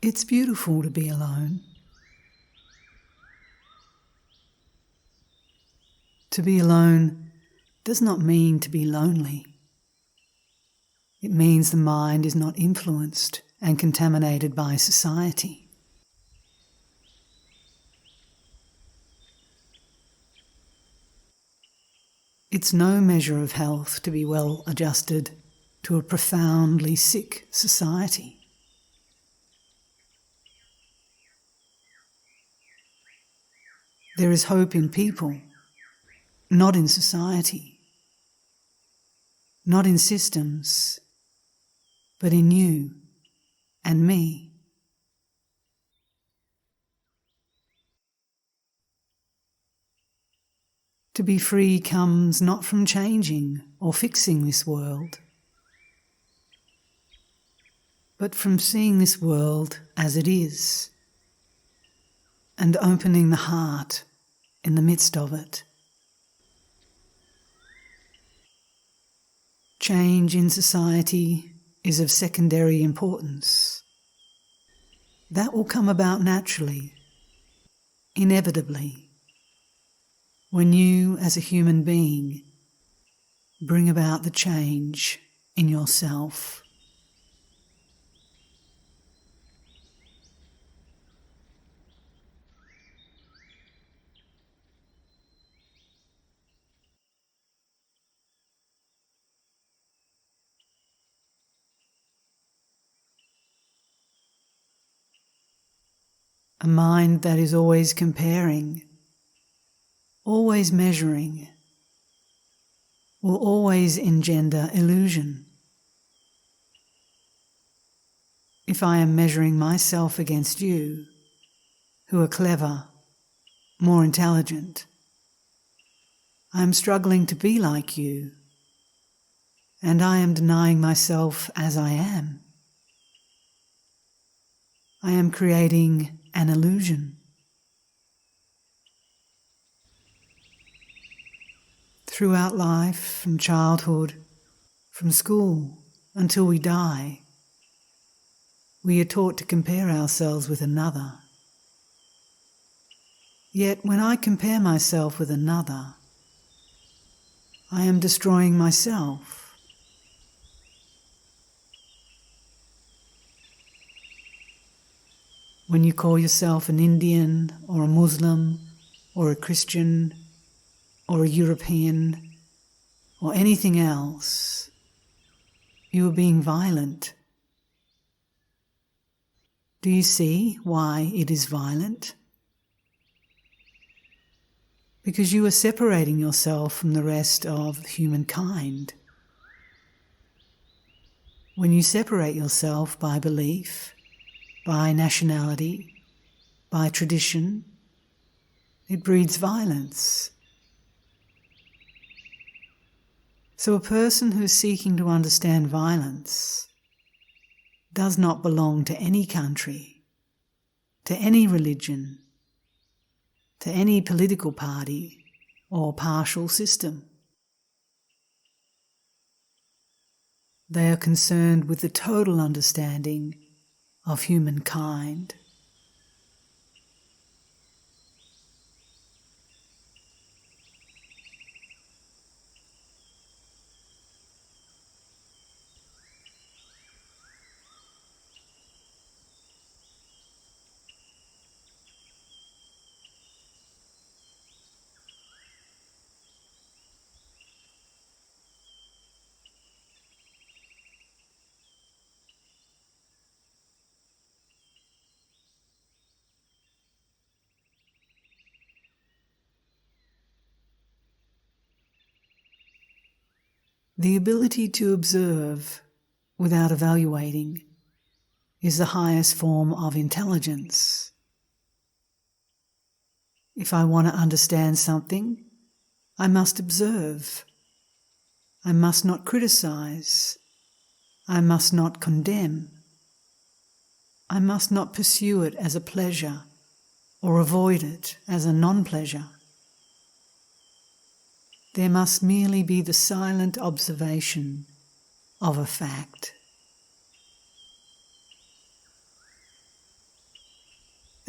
It's beautiful to be alone. To be alone does not mean to be lonely. It means the mind is not influenced and contaminated by society. It's no measure of health to be well adjusted to a profoundly sick society. There is hope in people, not in society, not in systems, but in you and me. To be free comes not from changing or fixing this world, but from seeing this world as it is and opening the heart in the midst of it. Change in society is of secondary importance. That will come about naturally, inevitably, when you, as a human being, bring about the change in yourself. A mind that is always comparing, always measuring, will always engender illusion. If I am measuring myself against you, who are clever, more intelligent, I am struggling to be like you, and I am denying myself as I am. I am creating an illusion. Throughout life, from childhood, from school, until we die, we are taught to compare ourselves with another. Yet when I compare myself with another, I am destroying myself. When you call yourself an Indian or a Muslim or a Christian or a European or anything else, you are being violent. Do you see why it is violent? Because you are separating yourself from the rest of humankind. When you separate yourself by belief, by nationality, by tradition, it breeds violence. So a person who is seeking to understand violence does not belong to any country, to any religion, to any political party or partial system. They are concerned with the total understanding of humankind. The ability to observe without evaluating is the highest form of intelligence. If I want to understand something, I must observe. I must not criticize. I must not condemn. I must not pursue it as a pleasure or avoid it as a non-pleasure. There must merely be the silent observation of a fact.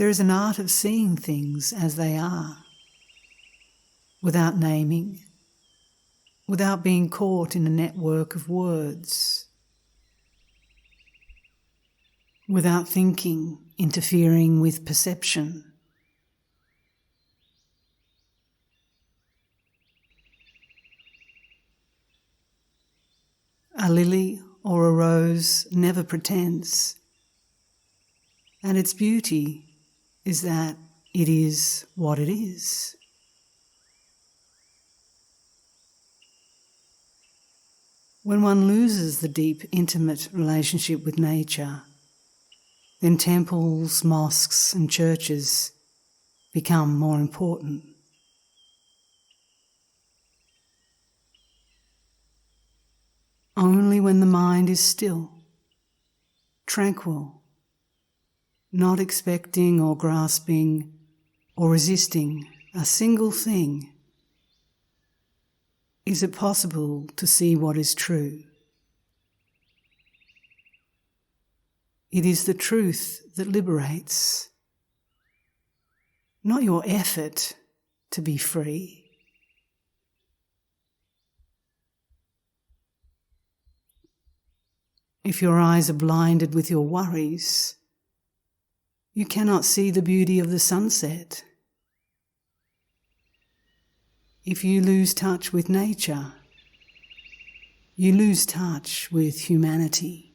There is an art of seeing things as they are, without naming, without being caught in a network of words, without thinking, interfering with perception. A lily or a rose never pretends, and its beauty is that it is what it is. When one loses the deep, intimate relationship with nature, then temples, mosques and churches become more important. Only when the mind is still, tranquil, not expecting or grasping or resisting a single thing, is it possible to see what is true. It is the truth that liberates, not your effort to be free. If your eyes are blinded with your worries, you cannot see the beauty of the sunset. If you lose touch with nature, you lose touch with humanity.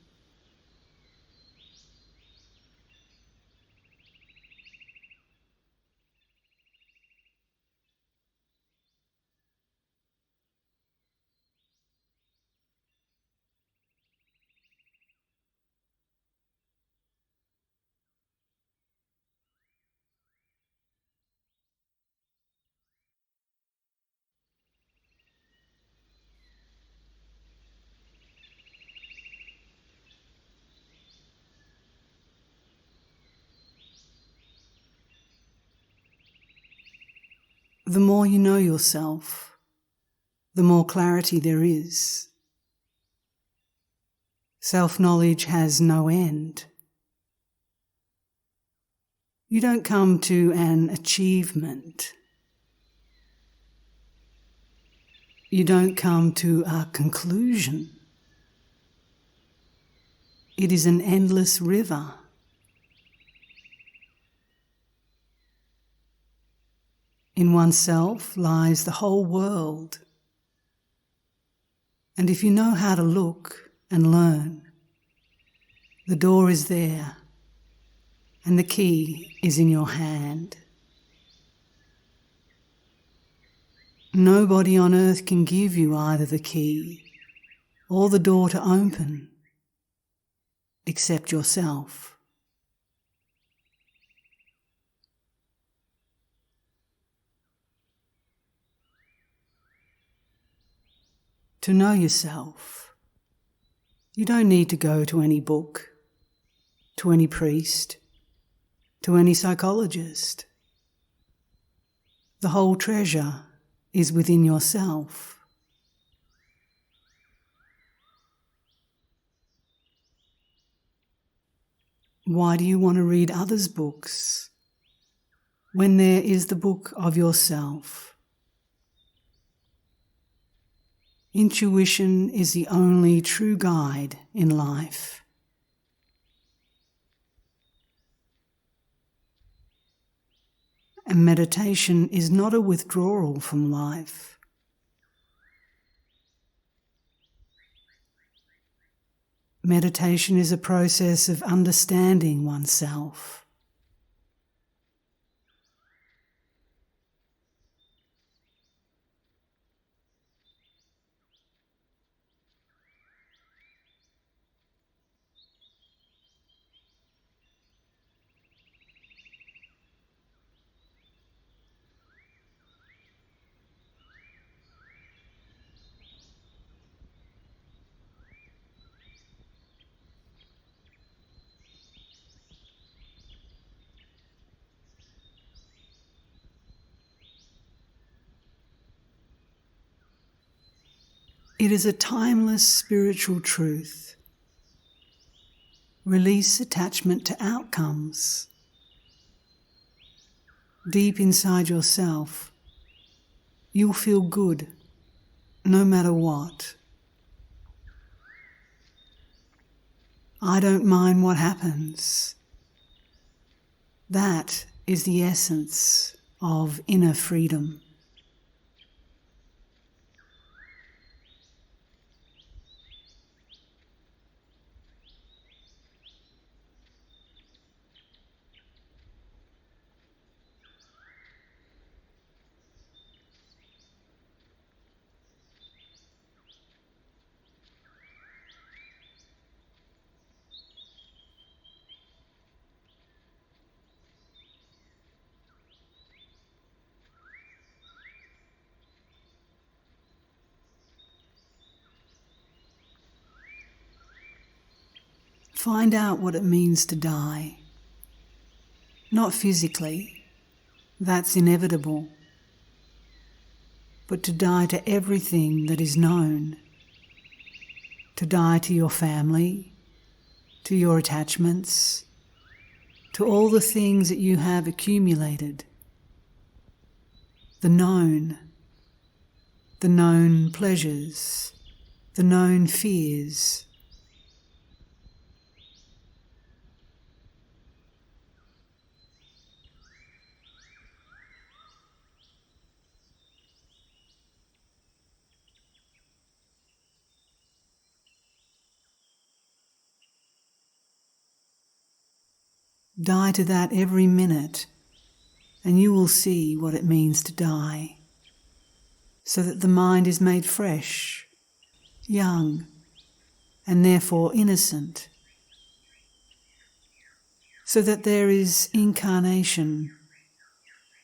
The more you know yourself, the more clarity there is. Self-knowledge has no end. You don't come to an achievement. You don't come to a conclusion. It is an endless river. In oneself lies the whole world. And if you know how to look and learn, the door is there and the key is in your hand. Nobody on earth can give you either the key or the door to open, except yourself. To know yourself, you don't need to go to any book, to any priest, to any psychologist. The whole treasure is within yourself. Why do you want to read others' books when there is the book of yourself? Intuition is the only true guide in life. And meditation is not a withdrawal from life. Meditation is a process of understanding oneself. It is a timeless spiritual truth. Release attachment to outcomes. deep inside yourself, you'll feel good no matter what. I don't mind what happens. That is the essence of inner freedom. Find out what it means to die. Not physically, that's inevitable, but to die to everything that is known. To die to your family, to your attachments, to all the things that you have accumulated. The known pleasures, the known fears. Die to that every minute, and you will see what it means to die, so that the mind is made fresh, young, and therefore innocent, so that there is incarnation,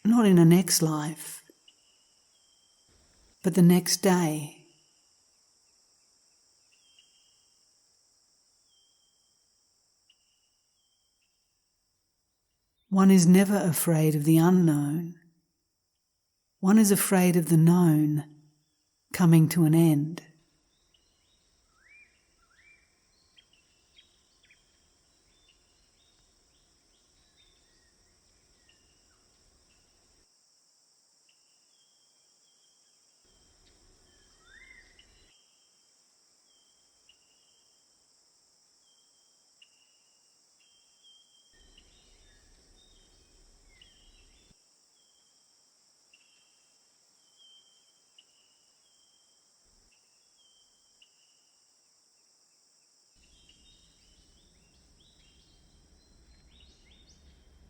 not in a next life, but the next day. One is never afraid of the unknown. One is afraid of the known coming to an end.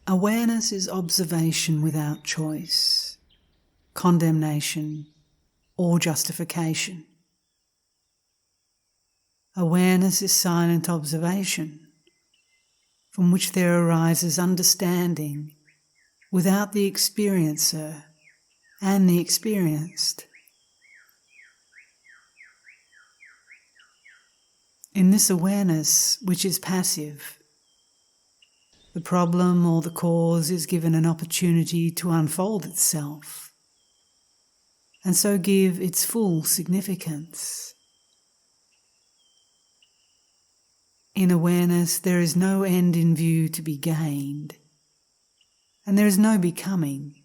Awareness is observation without choice, condemnation, or justification. Awareness is silent observation, from which there arises understanding without the experiencer and the experienced. In this awareness, which is passive, the problem or the cause is given an opportunity to unfold itself, and so give its full significance. In awareness, there is no end in view to be gained, and there is no becoming.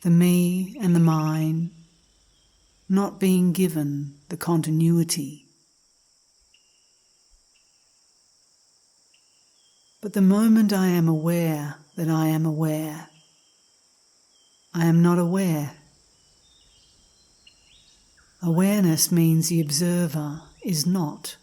The me and the mine not being given the continuity. But the moment I am aware that I am aware, I am not aware. Awareness means the observer is not.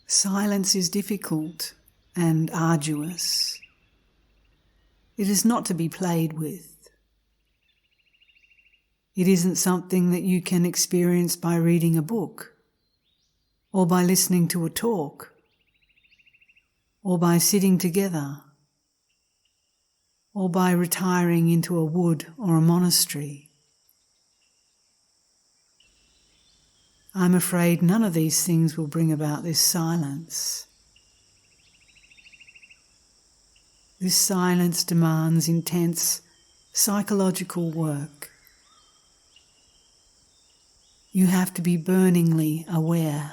Silence is difficult and arduous. It is not to be played with. It isn't something that you can experience by reading a book or by listening to a talk, or by sitting together, or by retiring into a wood or a monastery. I'm afraid none of these things will bring about this silence. This silence demands intense psychological work. You have to be burningly aware.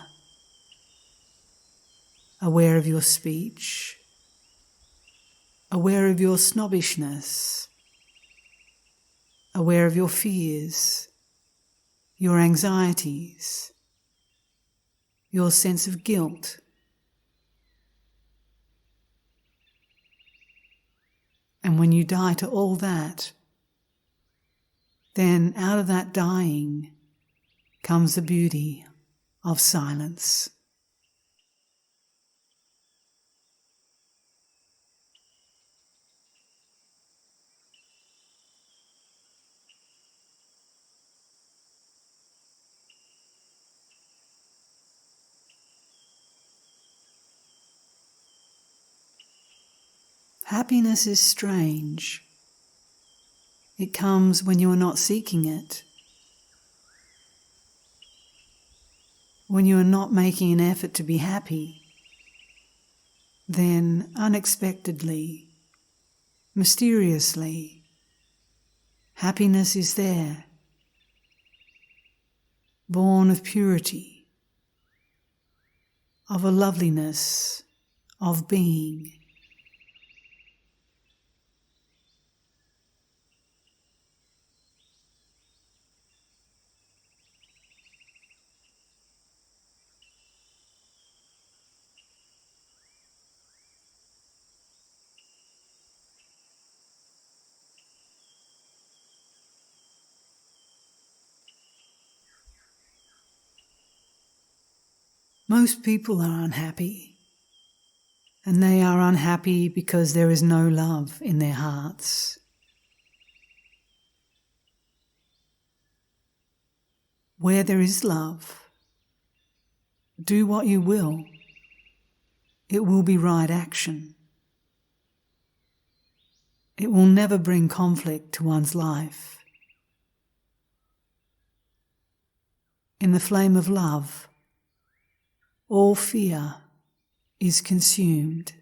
Aware of your speech, aware of your snobbishness, aware of your fears, your anxieties, your sense of guilt. And when you die to all that, then out of that dying comes the beauty of silence. Happiness is strange. It comes when you are not seeking it, when you are not making an effort to be happy. Then, unexpectedly, mysteriously, happiness is there, born of purity, of a loveliness of being. Most people are unhappy, and they are unhappy because there is no love in their hearts. Where there is love, do what you will, it will be right action. It will never bring conflict to one's life. In the flame of love, all fear is consumed.